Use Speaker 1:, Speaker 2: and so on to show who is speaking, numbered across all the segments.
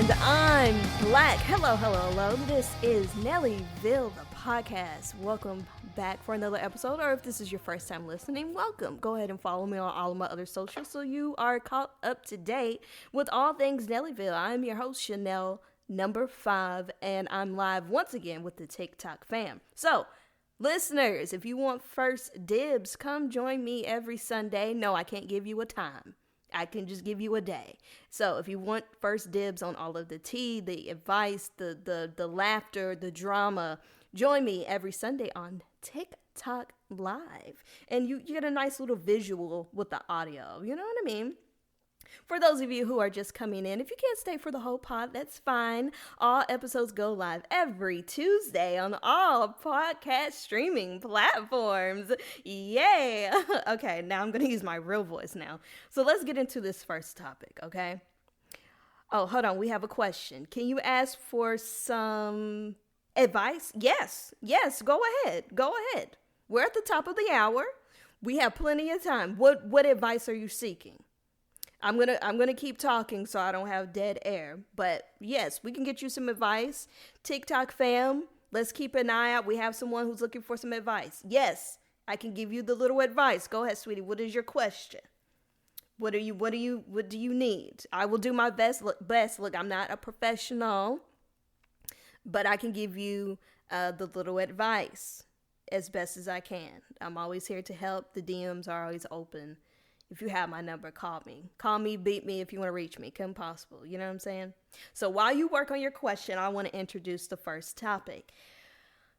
Speaker 1: And I'm Black. Hello. This is Nellyville, the podcast. Welcome back for another episode, or if this is your first time listening, welcome. Go ahead and follow me on all of my other socials so you are caught up to date with all things Nellyville. I'm your host, Chanel number 5, and I'm live once again with the TikTok fam. So, listeners, if you want first dibs, come join me every Sunday. No, I can't give you a time. I can just give you a day. So if you want first dibs on all of the tea, the advice, the laughter, the drama, join me every Sunday on TikTok Live. And you get a nice little visual with the audio. You know what I mean? For those of you who are just coming in, if you can't stay for the whole pod, that's fine. All episodes go live every Tuesday on all podcast streaming platforms. Yay! Okay, now I'm going to use my real voice now. So let's get into this first topic, okay? Oh, hold on. We have a question. Can you ask for some advice? Yes, go ahead. We're at the top of the hour. We have plenty of time. What advice are you seeking? I'm gonna keep talking so I don't have dead air. But yes, we can get you some advice. TikTok fam, let's keep an eye out. We have someone who's looking for some advice. Yes, I can give you the little advice. Go ahead, sweetie. What is your question? What do you need? I will do my best. Look, I'm not a professional, but I can give you the little advice as best as I can. I'm always here to help. The DMs are always open. If you have my number, call me, beat me if you want to reach me. Come possible. You know what I'm saying? So while you work on your question, I want to introduce the first topic.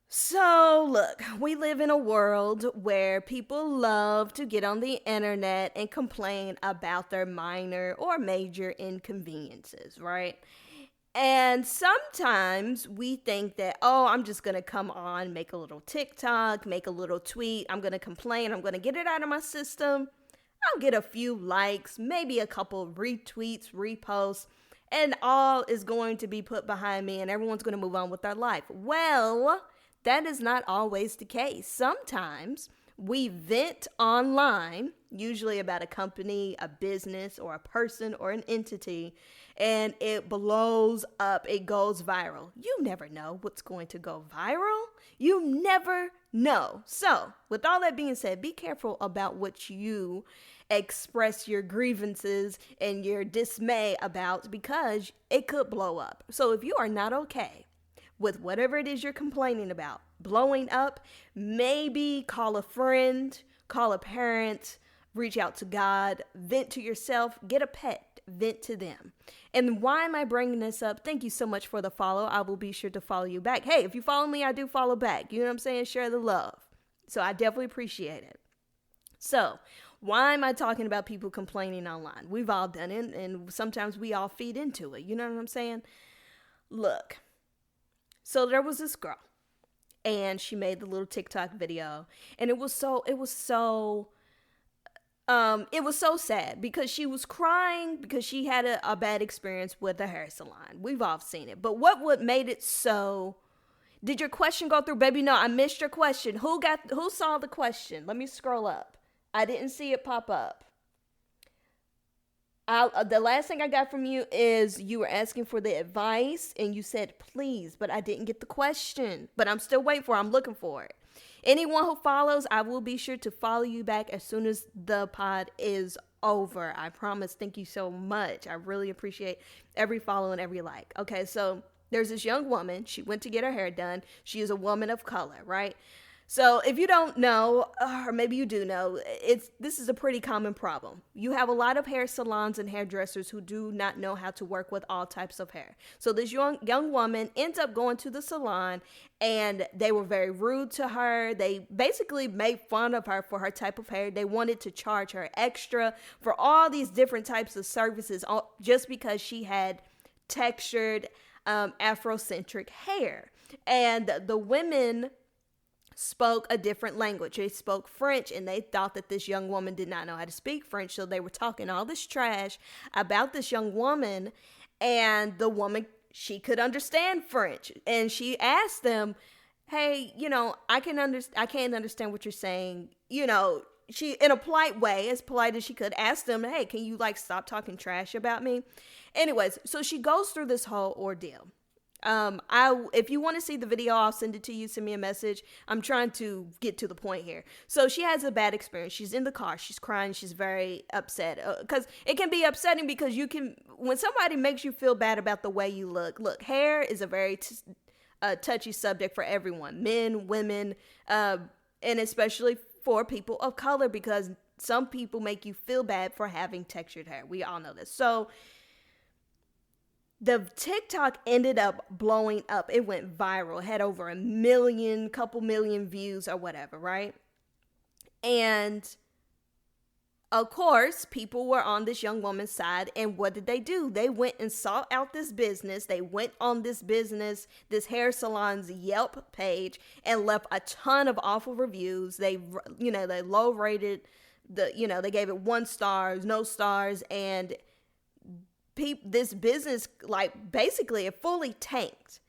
Speaker 1: So look, we live in a world where people love to get on the internet and complain about their minor or major inconveniences, right? And sometimes we think that, I'm just going to come on, make a little TikTok, make a little tweet. I'm going to complain. I'm going to get it out of my system. I'll get a few likes, maybe a couple retweets, reposts, and all is going to be put behind me and everyone's going to move on with their life. Well, that is not always the case. Sometimes we vent online, usually about a company, a business, or a person, or an entity, and it blows up. It goes viral. You never know what's going to go viral. You never know. So, with all that being said, be careful about what you express your grievances and your dismay about, because it could blow up. So, if you are not okay with whatever it is you're complaining about blowing up, maybe call a friend, call a parent, reach out to God, vent to yourself, get a pet, vent to them. And why am I bringing this up? Thank you so much for the follow. I will be sure to follow you back. Hey, if you follow me, I do follow back. You know what I'm saying? Share the love. So I definitely appreciate it. So why am I talking about people complaining online? We've all done it, and sometimes we all feed into it. You know what I'm saying? Look, so there was this girl, and she made the little TikTok video, and it was so sad because she was crying because she had a bad experience with a hair salon. We've all seen it. But what made it so? Did your question go through, baby? No, I missed your question. Who saw the question? Let me scroll up. I didn't see it pop up. The last thing I got from you is you were asking for the advice and you said please, but I didn't get the question. But I'm still waiting for it. I'm looking for it. Anyone who follows, I will be sure to follow you back as soon as the pod is over. I promise. Thank you so much. I really appreciate every follow and every like. Okay, so there's this young woman. She went to get her hair done. She is a woman of color, right? So if you don't know, or maybe you do know, this is a pretty common problem. You have a lot of hair salons and hairdressers who do not know how to work with all types of hair. So this young woman ends up going to the salon, and they were very rude to her. They basically made fun of her for her type of hair. They wanted to charge her extra for all these different types of services just because she had textured Afrocentric hair. And the women spoke a different language. They spoke French, and they thought that this young woman did not know how to speak French. So they were talking all this trash about this young woman, and the woman, she could understand French. And she asked them, hey, I can't understand what you're saying. she, in a polite way, as polite as she could, asked them, hey, can you like stop talking trash about me? Anyways, so she goes through this whole ordeal. If you want to see the video, I'll send it to you. Send me a message. I'm trying to get to the point here. So she has a bad experience. She's in the car. She's crying. She's very upset. Because it can be upsetting because when somebody makes you feel bad about the way you look, hair is a very touchy subject for everyone, men, women, and especially for people of color, because some people make you feel bad for having textured hair. We all know this. So the TikTok ended up blowing up. It went viral. It had over 1 million, couple million views or whatever, right? And of course, people were on this young woman's side. And what did they do? They went and sought out this business. They went on this business, this hair salon's Yelp page, and left a ton of awful reviews. They low rated they gave it 1 star, no stars, and this business, like, basically it fully tanked.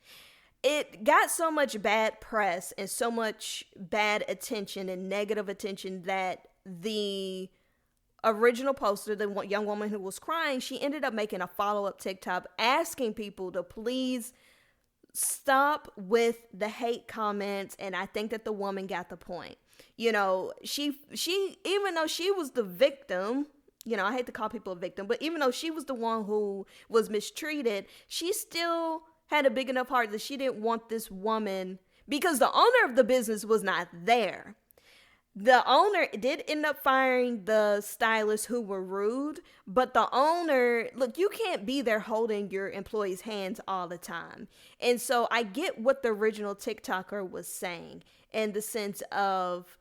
Speaker 1: It got so much bad press and so much bad attention and negative attention that the original poster, the young woman who was crying, she ended up making a follow-up TikTok asking people to please stop with the hate comments. And I think that the woman got the point. She even though she was the victim, I hate to call people a victim, but even though she was the one who was mistreated, she still had a big enough heart that she didn't want this woman, because the owner of the business was not there. The owner did end up firing the stylists who were rude, but the owner, look, you can't be there holding your employees' hands all the time. And so I get what the original TikToker was saying, in the sense of,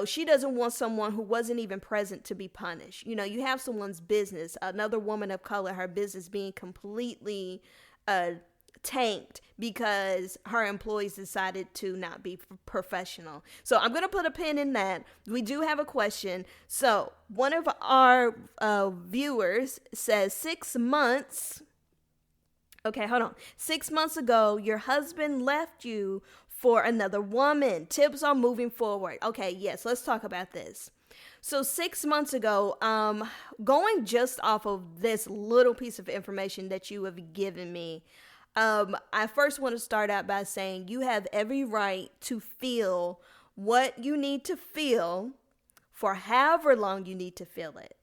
Speaker 1: she doesn't want someone who wasn't even present to be punished. You have someone's business, another woman of color, her business being completely tanked because her employees decided to not be professional. So I'm going to put a pin in that. We do have a question. So one of our viewers says 6 months. Okay, hold on. 6 months ago, your husband left you for another woman. Tips on moving forward. Okay, yes, let's talk about this. So 6 months ago, going just off of this little piece of information that you have given me, I first want to start out by saying you have every right to feel what you need to feel for however long you need to feel it.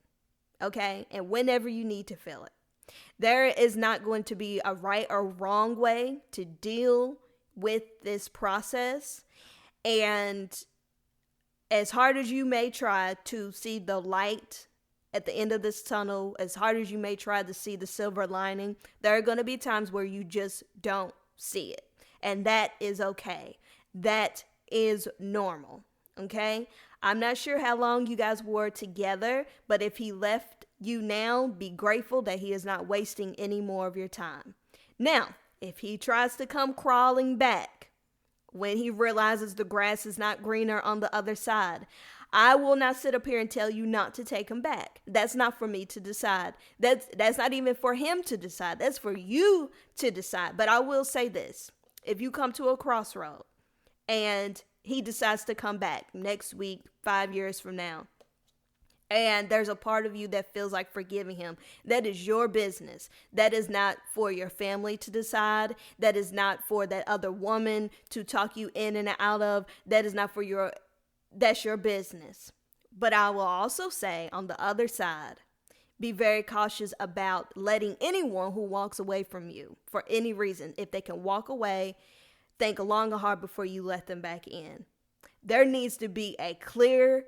Speaker 1: Okay? And whenever you need to feel it. There is not going to be a right or wrong way to deal with this process. And as hard as you may try to see the light at the end of this tunnel, as hard as you may try to see the silver lining, there are going to be times where you just don't see it. And that is okay. That is normal. Okay? I'm not sure how long you guys were together, but if he left you now, be grateful that he is not wasting any more of your time. Now, if he tries to come crawling back when he realizes the grass is not greener on the other side, I will not sit up here and tell you not to take him back. That's not for me to decide. That's not even for him to decide. That's for you to decide. But I will say this. If you come to a crossroad and he decides to come back next week, 5 years from now, and there's a part of you that feels like forgiving him, that is your business. That is not for your family to decide. That is not for that other woman to talk you in and out of. That is not for that's your business. But I will also say, on the other side, be very cautious about letting anyone who walks away from you for any reason, if they can walk away, think long and hard before you let them back in. There needs to be a clear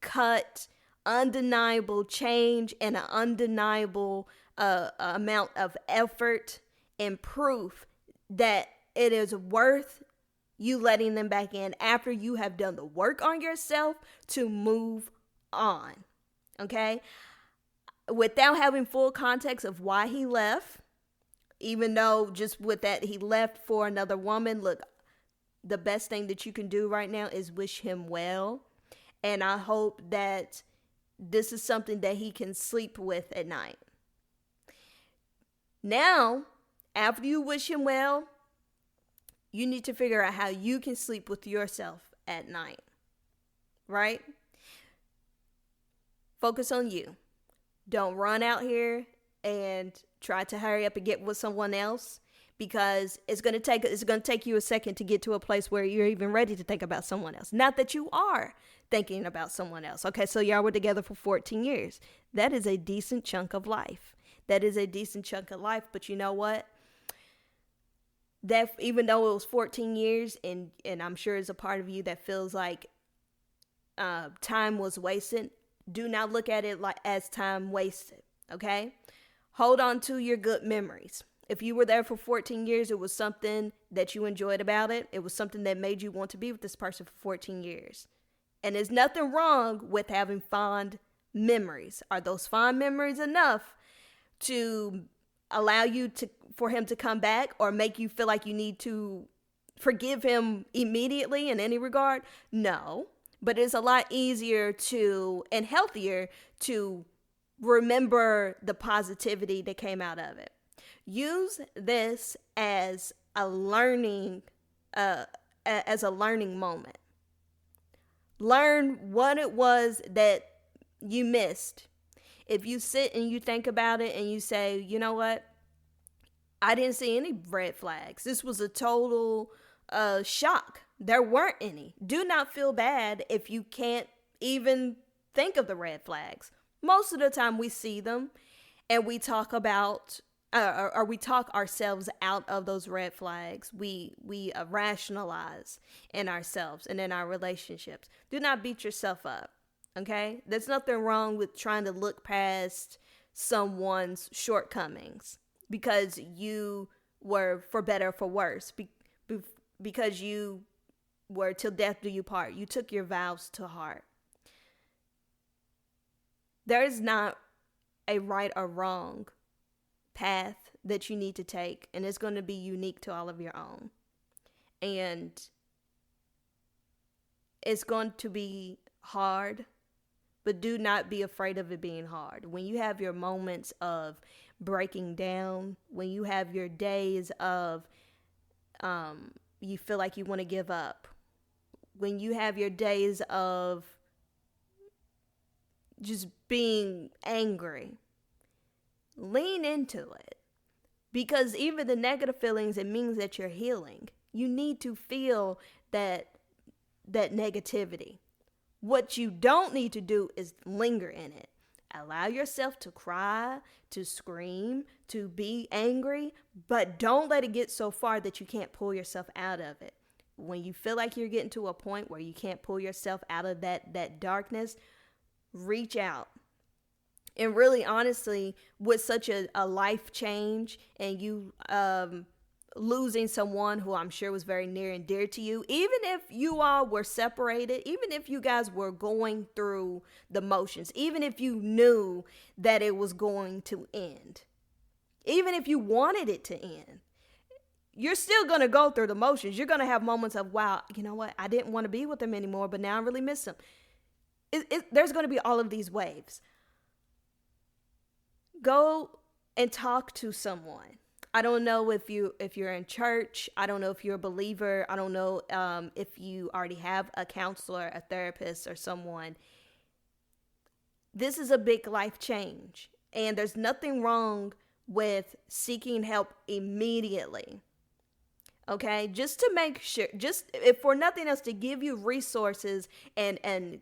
Speaker 1: cut, undeniable change and an undeniable amount of effort and proof that it is worth you letting them back in after you have done the work on yourself to move on. Okay? Without having full context of why he left, even though just with that he left for another woman, look, the best thing that you can do right now is wish him well. And I hope that this is something that he can sleep with at night. Now, after you wish him well, you need to figure out how you can sleep with yourself at night, right? Focus on you. Don't run out here and try to hurry up and get with someone else, because it's going to take you a second to get to a place where you're even ready to think about someone else. Not that you are thinking about someone else. Okay, so y'all were together for 14 years. That is a decent chunk of life. But you know what? That even though it was 14 years, and I'm sure it's a part of you that feels like time was wasted, do not look at it as time wasted, okay? Hold on to your good memories. If you were there for 14 years, it was something that you enjoyed about it. It was something that made you want to be with this person for 14 years. And there's nothing wrong with having fond memories. Are those fond memories enough to allow you for him to come back, or make you feel like you need to forgive him immediately in any regard? No. But it's a lot easier and healthier to remember the positivity that came out of it. Use this as a learning moment. Learn what it was that you missed. If you sit and you think about it and you say, you know what? I didn't see any red flags. This was a total shock. There weren't any. Do not feel bad if you can't even think of the red flags. Most of the time we see them and we talk about, or we talk ourselves out of those red flags. We rationalize in ourselves and in our relationships. Do not beat yourself up, okay? There's nothing wrong with trying to look past someone's shortcomings because you were, for better or for worse, because you were till death do you part. You took your vows to heart. There is not a right or wrong path that you need to take, and it's going to be unique to all of your own. And it's going to be hard, but do not be afraid of it being hard. When you have your moments of breaking down, when you have your days of you feel like you want to give up, when you have your days of just being angry, lean into it. Because even the negative feelings, it means that you're healing. You need to feel that negativity. What you don't need to do is linger in it. Allow yourself to cry, to scream, to be angry, but don't let it get so far that you can't pull yourself out of it. When you feel like you're getting to a point where you can't pull yourself out of that darkness, reach out. And really, honestly, with such a life change and you losing someone who I'm sure was very near and dear to you, even if you all were separated, even if you guys were going through the motions, even if you knew that it was going to end, even if you wanted it to end, you're still going to go through the motions. You're going to have moments of, wow, you know what? I didn't want to be with him anymore, but now I really miss him. There's going to be all of these waves. Go and talk to someone. I don't know if you're in church. I don't know if you're a believer. I don't know if you already have a counselor, a therapist, or someone. This is a big life change, and there's nothing wrong with seeking help immediately. Okay, just to make sure, just if for nothing else, to give you resources and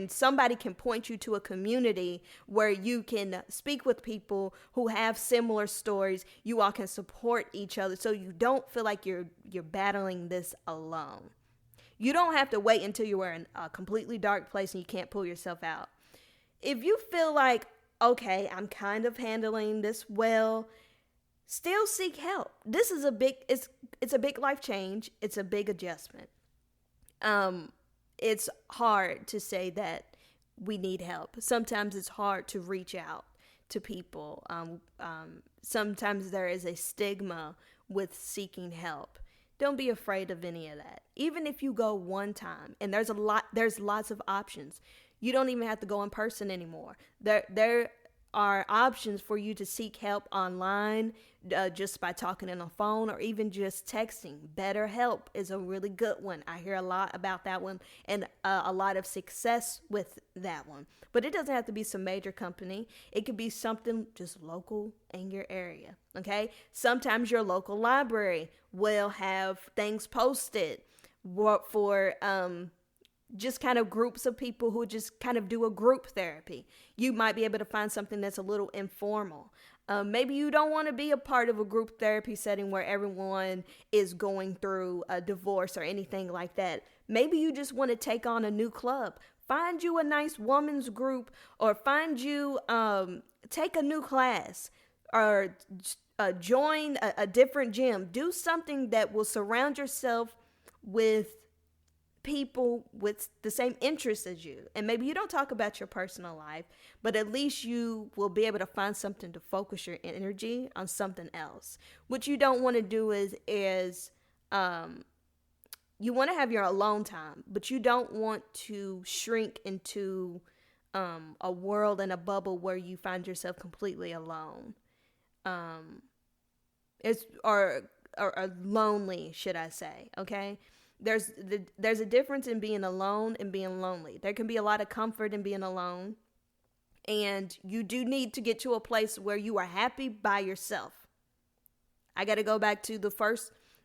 Speaker 1: somebody can point you to a community where you can speak with people who have similar stories. You all can support each other so you don't feel like you're battling this alone. You don't have to wait until you're in a completely dark place and you can't pull yourself out. If you feel like, okay, I'm kind of handling this well, still seek help. This is it's a big life change. It's a big adjustment. It's hard to say that we need help. Sometimes it's hard to reach out to people. Sometimes there is a stigma with seeking help. Don't be afraid of any of that. Even if you go one time, and there's lots of options. You don't even have to go in person anymore. There are options for you to seek help online, just by talking on the phone or even just texting. BetterHelp is a really good one. I hear a lot about that one and a lot of success with that one. But it doesn't have to be some major company. It could be something just local in your area. Okay. Sometimes your local library will have things posted for just kind of groups of people who just kind of do a group therapy. You might be able to find something that's a little informal. Maybe you don't want to be a part of a group therapy setting where everyone is going through a divorce or anything like that. Maybe you just want to take on a new club. Find you a nice woman's group, or find you, take a new class, or join a different gym. Do something that will surround yourself with people with the same interests as you. And maybe you don't talk about your personal life, but at least you will be able to find something to focus your energy on something else. What you don't want to do is you want to have your alone time, but you don't want to shrink into a world and a bubble where you find yourself completely alone. Or lonely, should I say, okay? There's a difference in being alone and being lonely. There can be a lot of comfort in being alone, and you do need to get to a place where you are happy by yourself. I got to go back to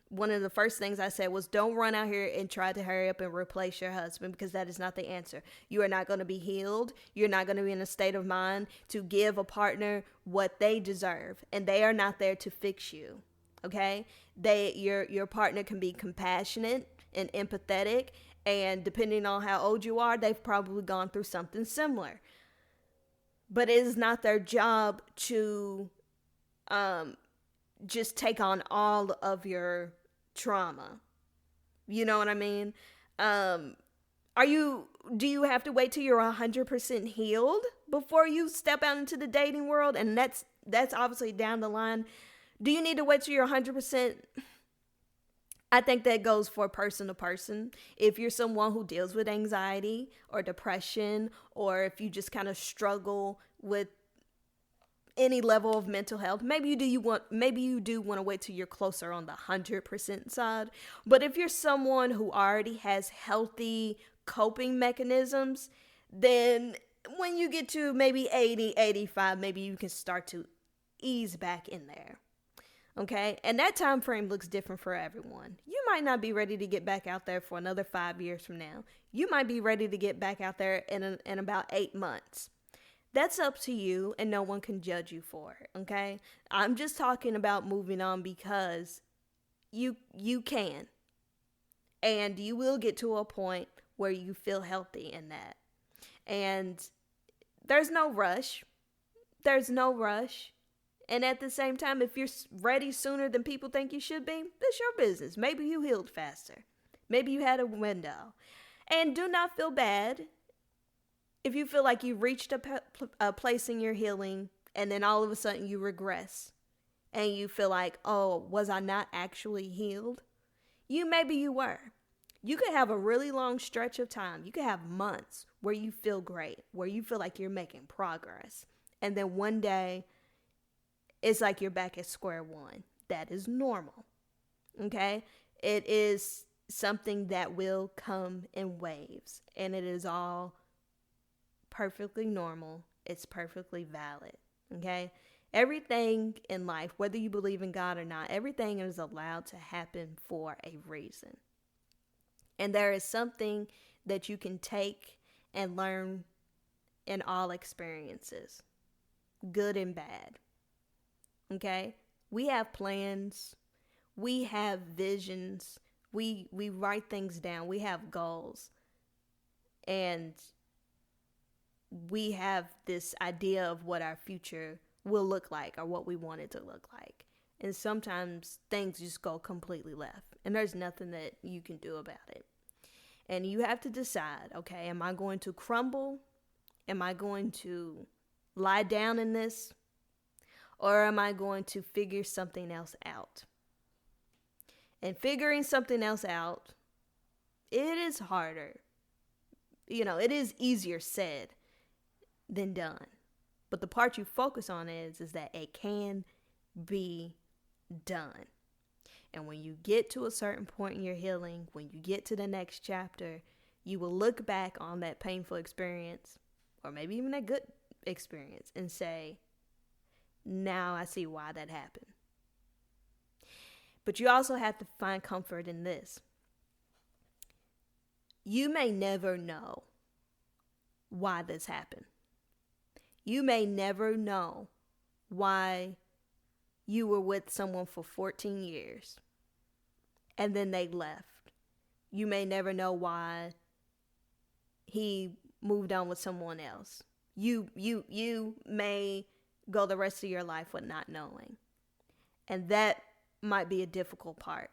Speaker 1: one of the first things I said was, don't run out here and try to hurry up and replace your husband, because that is not the answer. You are not going to be healed. You're not going to be in a state of mind to give a partner what they deserve, and they are not there to fix you. Okay? Your partner can be compassionate and empathetic, and depending on how old you are, they've probably gone through something similar. But it is not their job to just take on all of your trauma. You know what I mean? Do you have to wait till you're 100% healed before you step out into the dating world? And that's obviously down the line. Do you need to wait till you're 100%? I think that goes for person to person. If you're someone who deals with anxiety or depression, or if you just kind of struggle with any level of mental health, maybe you do want to wait till you're closer on the 100% side. But if you're someone who already has healthy coping mechanisms, then when you get to maybe 80, 85, maybe you can start to ease back in there. Okay, and that time frame looks different for everyone. You might not be ready to get back out there for another 5 years from now. You might be ready to get back out there in about 8 months. That's up to you, and no one can judge you for it, okay? I'm just talking about moving on because you can. And you will get to a point where you feel healthy in that. And there's no rush. There's no rush. And at the same time, if you're ready sooner than people think you should be, that's your business. Maybe you healed faster. Maybe you had a window. And do not feel bad if you feel like you reached a place in your healing and then all of a sudden you regress and you feel like, oh, was I not actually healed? Maybe you were. You could have a really long stretch of time. You could have months where you feel great, where you feel like you're making progress. And then one day, it's like you're back at square one. That is normal. Okay? It is something that will come in waves. And it is all perfectly normal. It's perfectly valid. Okay? Everything in life, whether you believe in God or not, everything is allowed to happen for a reason. And there is something that you can take and learn in all experiences, good and bad. Okay? We have plans. We have visions. We write things down. We have goals. And we have this idea of what our future will look like or what we want it to look like. And sometimes things just go completely left. And there's nothing that you can do about it. And you have to decide, okay, am I going to crumble? Am I going to lie down in this? Or am I going to figure something else out? And figuring something else out, it is harder. It is easier said than done. But the part you focus on is that it can be done. And when you get to a certain point in your healing, when you get to the next chapter, you will look back on that painful experience, or maybe even that good experience, and say, now I see why that happened. But you also have to find comfort in this. You may never know why this happened. You may never know why you were with someone for 14 years and then they left. You may never know why he moved on with someone else. You may go the rest of your life with not knowing. And that might be a difficult part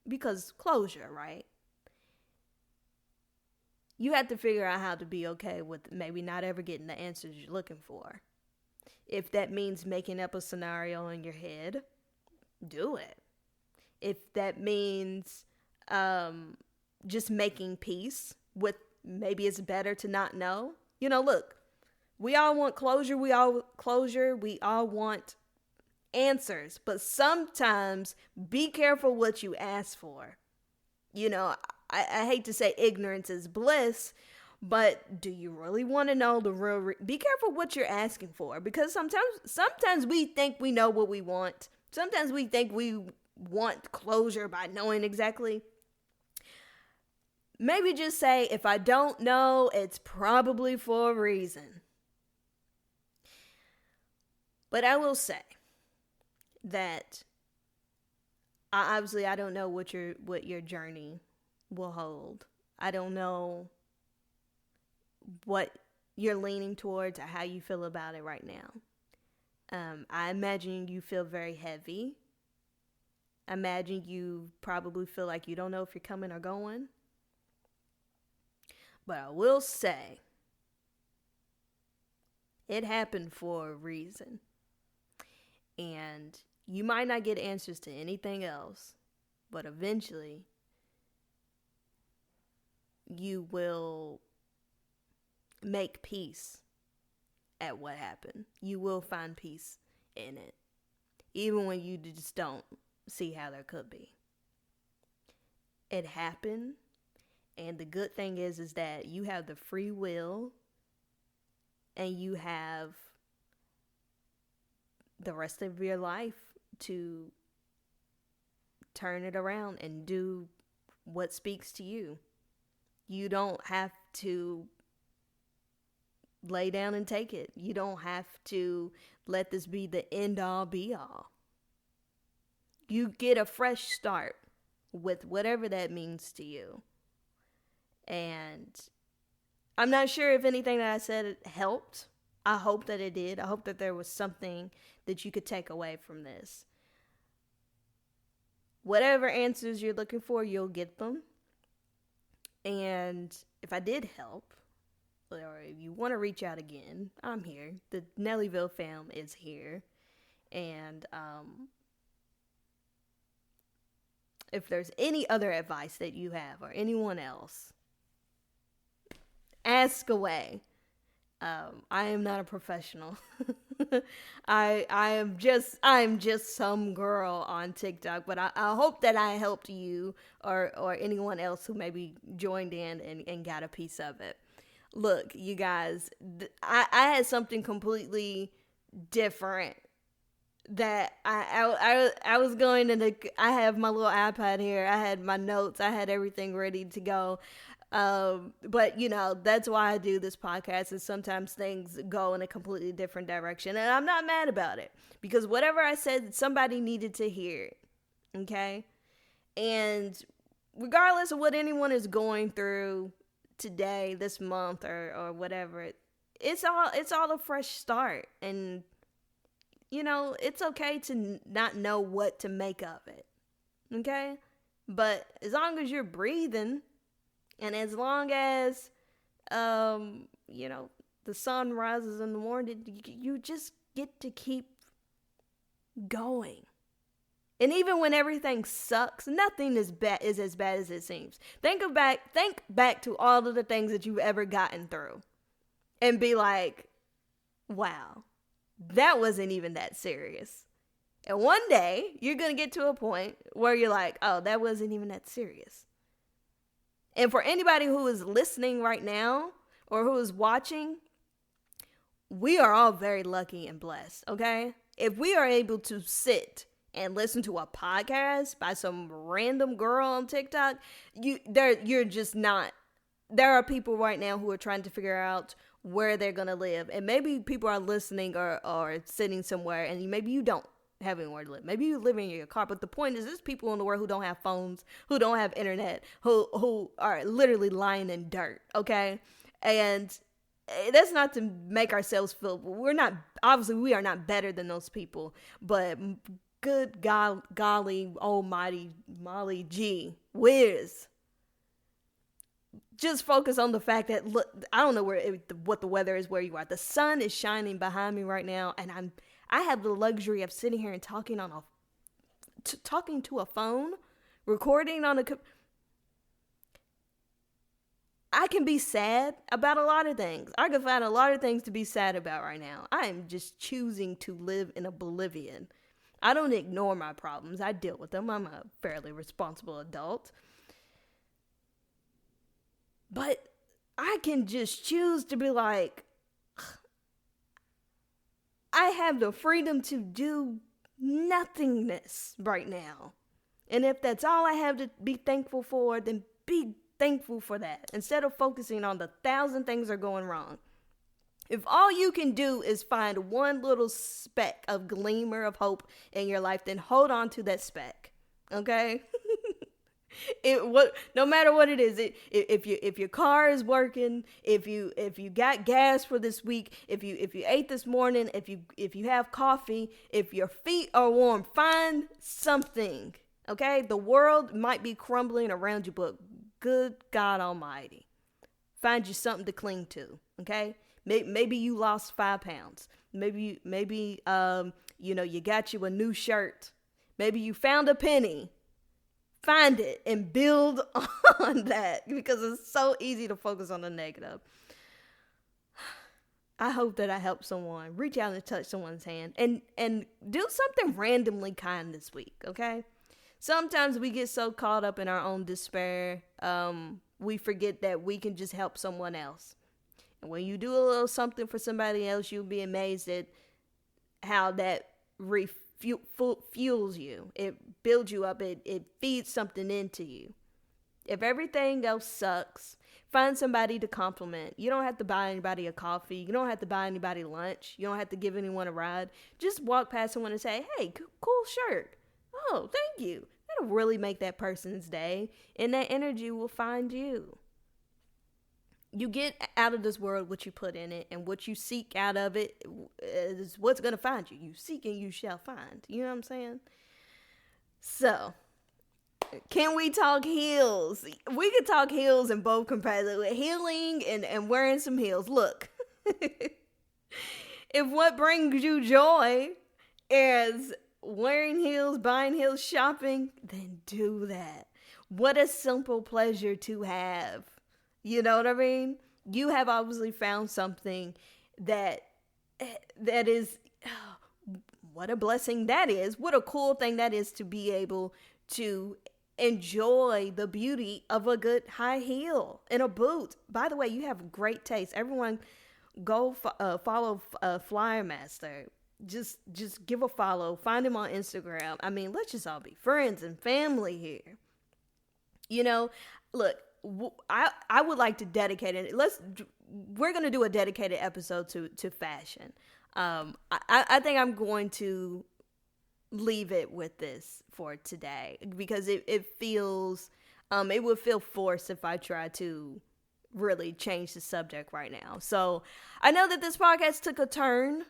Speaker 1: because closure, right? You have to figure out how to be okay with maybe not ever getting the answers you're looking for. If that means making up a scenario in your head, do it. If that means just making peace with maybe it's better to not know. Look, we all want closure. We all want answers. But sometimes be careful what you ask for. I hate to say ignorance is bliss, but do you really want to know the real be careful what you're asking for, because sometimes we think we know what we want. Sometimes we think we want closure by knowing exactly. Maybe just say, if I don't know, it's probably for a reason. But I will say that I don't know what your journey will hold. I don't know what you're leaning towards or how you feel about it right now. I imagine you feel very heavy. I imagine you probably feel like you don't know if you're coming or going. But I will say, it happened for a reason. And you might not get answers to anything else, but eventually you will make peace at what happened. You will find peace in it, even when you just don't see how there could be. It happened, and the good thing is that you have the free will, and you have the rest of your life to turn it around and do what speaks to you. You don't have to lay down and take it. You don't have to let this be the end all be all. You get a fresh start with whatever that means to you. And I'm not sure if anything that I said helped. I hope that it did. I hope that there was something that you could take away from this. Whatever answers you're looking for, you'll get them. And if I did help, or if you want to reach out again, I'm here. The Nellyville fam is here. And if there's any other advice that you have or anyone else, ask away. I am not a professional. I'm just some girl on TikTok, but I hope that I helped you or anyone else who maybe joined in and got a piece of it. Look, you guys, I had something completely different that I was going to, I have my little iPad here. I had my notes. I had everything ready to go. But that's why I do this podcast, and sometimes things go in a completely different direction, and I'm not mad about it, because whatever I said, somebody needed to hear it. Okay. And regardless of what anyone is going through today, this month, or whatever, it's all a fresh start. And it's okay to not know what to make of it. Okay. But as long as you're breathing, and as long as, the sun rises in the morning, you just get to keep going. And even when everything sucks, nothing is as bad as it seems. Think back to all of the things that you've ever gotten through, and be like, wow, that wasn't even that serious. And one day, you're going to get to a point where you're like, oh, that wasn't even that serious. And for anybody who is listening right now or who is watching, we are all very lucky and blessed, okay? If we are able to sit and listen to a podcast by some random girl on TikTok, you're just not. There are people right now who are trying to figure out where they're going to live. And maybe people are listening or sitting somewhere and maybe you don't have anywhere to live. Maybe you live in your car. But the point is, there's people in the world who don't have phones, who don't have internet, who are literally lying in dirt, okay? And that's not to make ourselves feel, we are not better than those people, but good golly almighty Molly G whiz, just focus on the fact that, look, I don't know what the weather is where you are. The sun is shining behind me right now, and I have the luxury of sitting here and talking to a phone, recording on I can be sad about a lot of things. I can find a lot of things to be sad about right now. I am just choosing to live in oblivion. I don't ignore my problems. I deal with them. I'm a fairly responsible adult. But I can just choose to be like, I have the freedom to do nothingness right now. And if that's all I have to be thankful for, then be thankful for that. Instead of focusing on the 1,000 things that are going wrong. If all you can do is find one little speck of glimmer of hope in your life, then hold on to that speck. Okay? No matter what it is, if your car is working, if you got gas for this week, if you ate this morning, if you have coffee, if your feet are warm, find something. Okay? The world might be crumbling around you, but good God Almighty, find you something to cling to. Okay? Maybe you lost 5 pounds. Maybe you got you a new shirt. Maybe you found a penny. Find it and build on that, because it's so easy to focus on the negative. I hope that I help someone. Reach out and touch someone's hand and do something randomly kind this week, okay? Sometimes we get so caught up in our own despair, we forget that we can just help someone else. And when you do a little something for somebody else, you'll be amazed at how that fuels you. It builds you up. It feeds something into you. If everything else sucks, find somebody to compliment. You don't have to buy anybody a coffee. You don't have to buy anybody lunch. You don't have to give anyone a ride. Just walk past someone and say, hey, cool shirt. Oh, thank you. That'll really make that person's day. And that energy will find you. You get out of this world what you put in it, and what you seek out of it is what's going to find you. You seek and you shall find. You know what I'm saying? So, can we talk heels? We could talk heels in both capacities. Healing and wearing some heels. Look, if what brings you joy is wearing heels, buying heels, shopping, then do that. What a simple pleasure to have. You know what I mean? You have obviously found something that is, what a blessing that is. What a cool thing that is to be able to enjoy the beauty of a good high heel and a boot. By the way, you have great taste. Everyone go follow Flyer Master. Just give a follow. Find him on Instagram. I mean, let's just all be friends and family here. You know, look, I would like to dedicate it. We're going to do a dedicated episode to fashion. I think I'm going to leave it with this for today, because it feels, it would feel forced if I try to really change the subject right now. So I know that this podcast took a turn,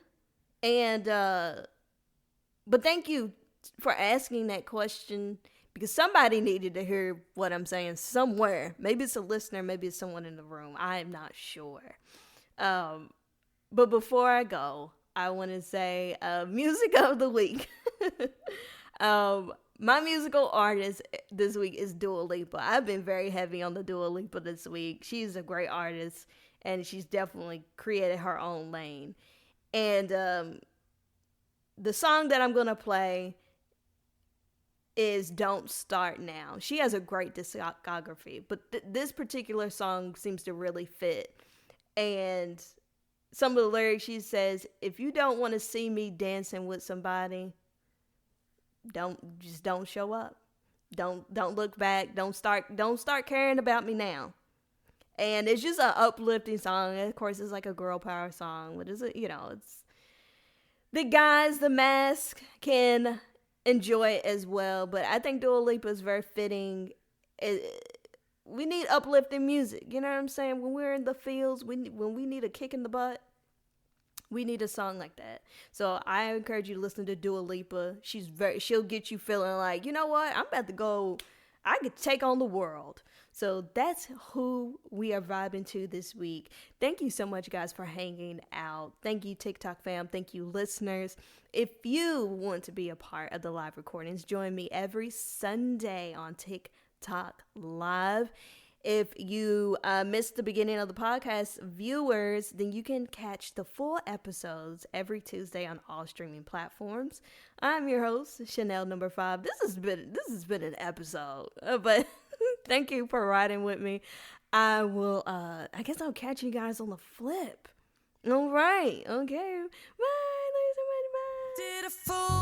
Speaker 1: and, but thank you for asking that question, because somebody needed to hear what I'm saying somewhere. Maybe it's a listener, maybe it's someone in the room. I am not sure. But before I go, I want to say music of the week. My musical artist this week is Dua Lipa. I've been very heavy on the Dua Lipa this week. She's a great artist, and she's definitely created her own lane. And the song that I'm gonna play is Don't Start Now. She has a great discography, but this particular song seems to really fit. And some of the lyrics, she says, if you don't want to see me dancing with somebody, don't show up. Don't look back. Don't start caring about me now. And it's just an uplifting song. And of course, it's like a girl power song. What is it? It's the guys, the mask can enjoy it as well. But I think Dua Lipa is very fitting. We need uplifting music. You know what I'm saying? When we're in the fields, when we need a kick in the butt, we need a song like that. So I encourage you to listen to Dua Lipa. She'll get you feeling like, you know what? I'm about to go. I could take on the world. So that's who we are vibing to this week. Thank you so much, guys, for hanging out. Thank you, TikTok fam. Thank you, listeners. If you want to be a part of the live recordings, join me every Sunday on TikTok Live. If you missed the beginning of the podcast, viewers, then you can catch the full episodes every Tuesday on all streaming platforms. I'm your host, Chanel number 5. This has been an episode, but thank you for riding with me. I guess I'll catch you guys on the flip. All right. Okay. Bye. Bye.
Speaker 2: Did a fool